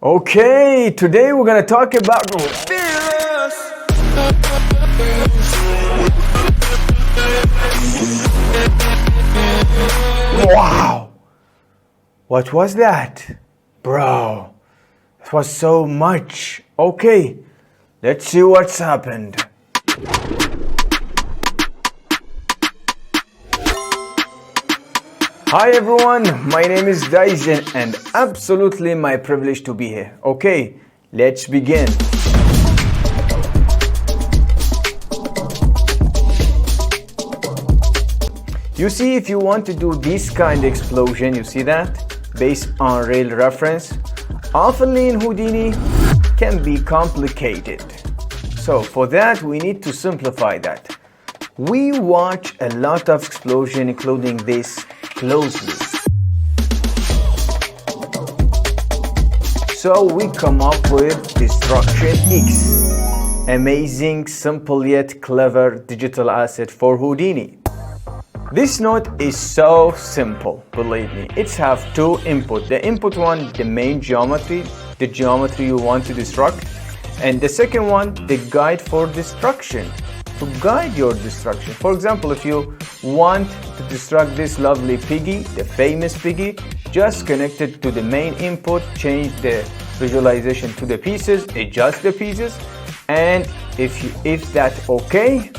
Okay, today we're gonna talk about Wow! What was that? Bro, it was so much. Okay, let's see what's happened. Hi everyone, my name is Dyson and absolutely my privilege to be here. Okay, let's begin. You see, if you want to do this kind of explosion, you see that? Based on real reference, often in Houdini can be complicated. So for that, we need to simplify that. We watch a lot of explosion, including this, closely. So we come up with DestructionX, amazing, simple yet clever digital asset for Houdini. This node is so simple, believe me. It's have two input. The input one, the main geometry, the geometry you want to destruct, and the second one, the guide for destruction, to guide your destruction. For example, if you want to destruct this lovely piggy, the famous piggy, just connect it to the main input, change the visualization to the pieces, adjust the pieces, and if that's okay,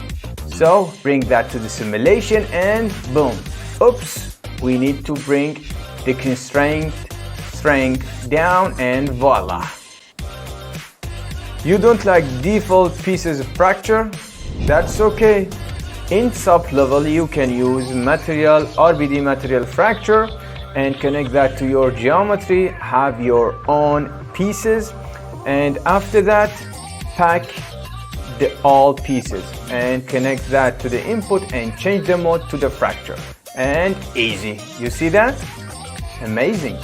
so bring that to the simulation and boom. Oops, we need to bring the constraint strength down and voila. You don't like default pieces of fracture? That's okay. In sub-level you can use material, RBD material fracture, and connect that to your geometry, have your own pieces, and after that pack all pieces and connect that to the input and change the mode to the fracture, and easy. You see that? Amazing.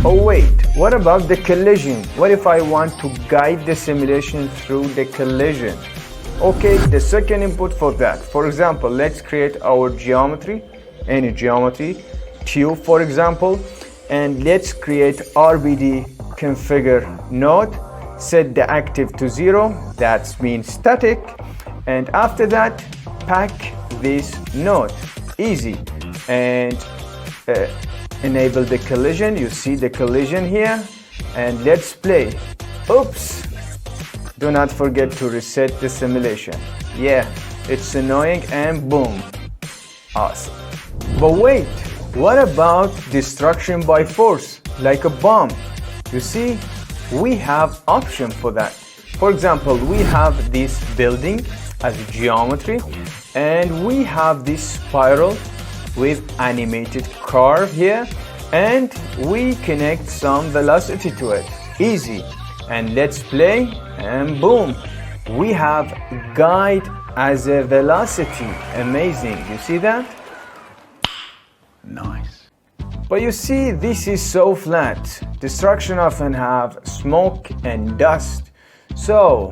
Oh wait, what about the collision? What if I want to guide the simulation through the collision? Okay, the second input for that. For example, let's create our geometry, any geometry, tube for example, and let's create RBD configure node, set the active to 0, that means static, and after that, pack this node, easy, and enable the collision. You see the collision here, and let's play. Oops. Do not forget to reset the simulation. Yeah, it's annoying and boom. Awesome. But wait, what about destruction by force, like a bomb? You see, we have option for that. For example, we have this building as a geometry, and we have this spiral with animated curve here, and we connect some velocity to it. Easy. And let's play, and boom, we have guide as a velocity. Amazing. You see that? Nice. But you see, this is so flat. Destruction often have smoke and dust. So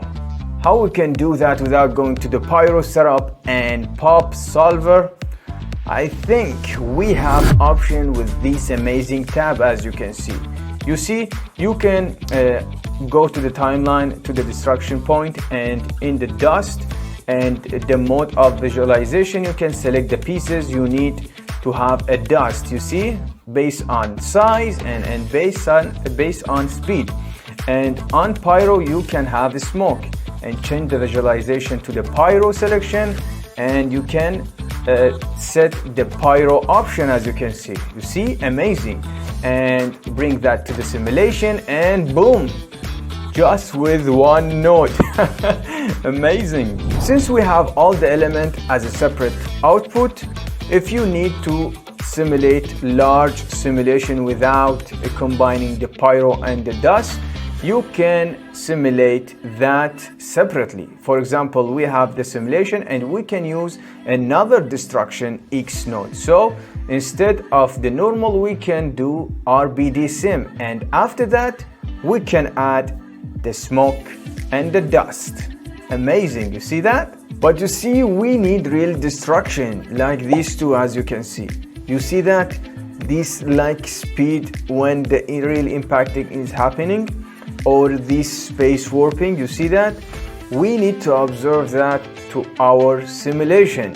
how we can do that without going to the pyro setup and pop solver? I think we have option with this amazing tab, as you can see. You see, you can go to the timeline, to the destruction point, and in the dust and the mode of visualization, you can select the pieces you need to have a dust, you see, based on size and based on speed. And on pyro, you can have a smoke and change the visualization to the pyro selection, and you can set the pyro option, as you can see. You see, amazing. And bring that to the simulation, and boom, just with one node. Amazing. Since we have all the elements as a separate output, if you need to simulate large simulation without combining the pyro and the dust, you can simulate that separately. For example, we have the simulation and we can use another DestructionX node. So instead of the normal, we can do RBD sim, and after that we can add the smoke and the dust. Amazing, you see that? But you see, we need real destruction like these two, as you can see. You see that? This like speed when the real impacting is happening. or this space warping, you see that? We need to observe that to our simulation.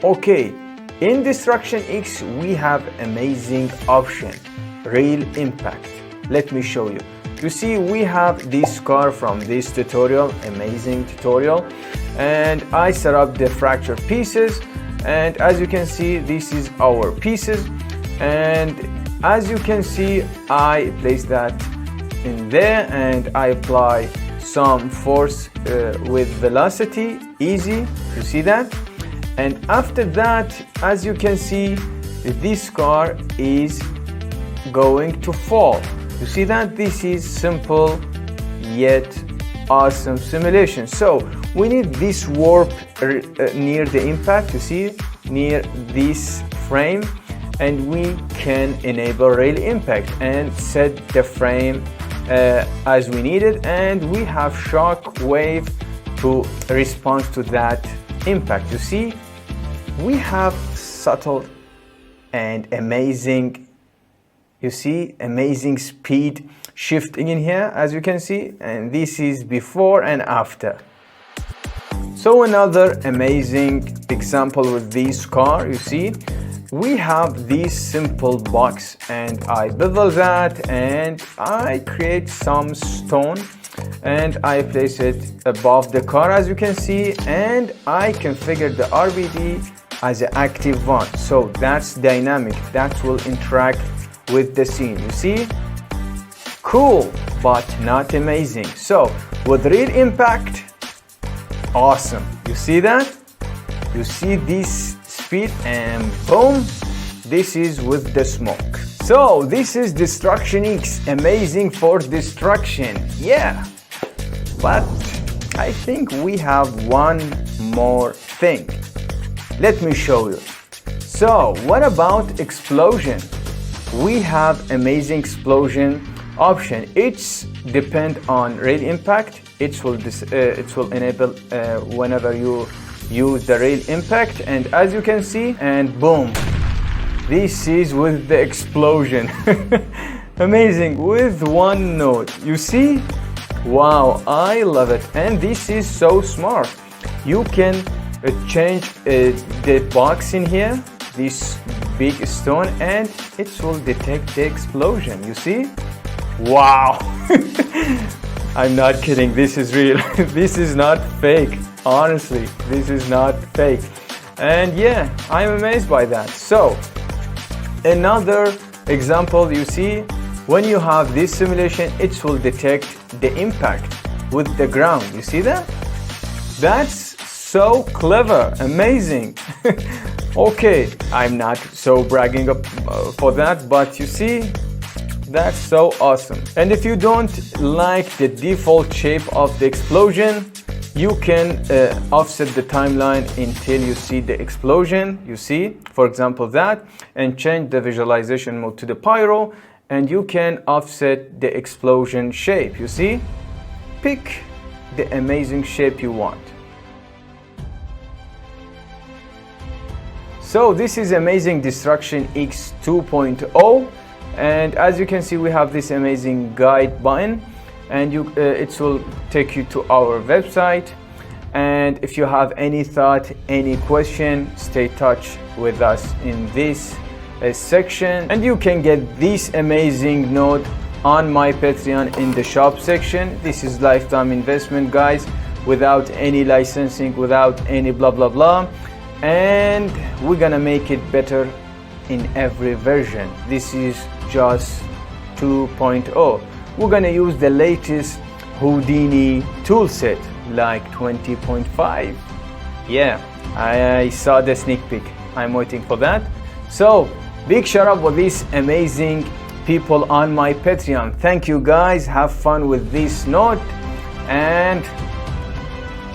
Okay, in DestructionX we have amazing option, real impact. Let me show you. You see, we have this car from this tutorial, amazing tutorial, and I set up the fracture pieces, and as you can see, this is our pieces, and as you can see, I place that in there and I apply some force with velocity, easy, you see that? And after that, as you can see, this car is going to fall. You see that? This is simple yet awesome simulation. So we need this warp near the impact, you see, near this frame, and we can enable rail impact and set the frame as we need it, and we have shock wave to respond to that impact. You see, we have subtle and amazing, you see, amazing speed shifting in here, as you can see, and this is before and after. So another amazing example with this car, you see, we have this simple box, and I bevel that and I create some stone and I place it above the car, as you can see, and I configure the RBD as an active one, so that's dynamic, that will interact with the scene. You see, cool but not amazing. So with real impact, awesome. You see that? You see this speed, and boom, this is with the smoke. So this is DestructionX, amazing for destruction, yeah. But I think we have one more thing. Let me show you. So what about explosion? We have amazing explosion option. It's depend on rail impact. It will enable whenever you use the rail impact, and as you can see, and boom, this is with the explosion. Amazing, with one node, you see. Wow, I love it. And this is so smart. You can change the box in here, this big stone, and it will detect the explosion, you see. Wow. I'm not kidding, this is real. This is not fake, honestly, this is not fake. And yeah, I'm amazed by that. So another example, you see, when you have this simulation, it will detect the impact with the ground, you see that? That's so clever, amazing. Okay, I'm not so bragging up for that, but you see, that's so awesome. And if you don't like the default shape of the explosion, you can offset the timeline until you see the explosion, you see, for example that, and change the visualization mode to the pyro, and you can offset the explosion shape, you see. Pick the amazing shape you want. So this is amazing DestructionX 2.0, and as you can see, we have this amazing guide button, and it will take you to our website. And if you have any thought, any question, stay in touch with us in this section, and you can get this amazing node on my Patreon in the shop section. This is lifetime investment, guys, without any licensing, without any blah blah blah, and we're gonna make it better in every version. This is just 2.0. We're gonna use the latest Houdini toolset like 20.5. Yeah, I saw the sneak peek. I'm waiting for that. So big shout out for these amazing people on my Patreon. Thank you guys, have fun with this note, and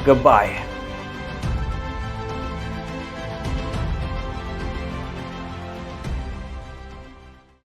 goodbye.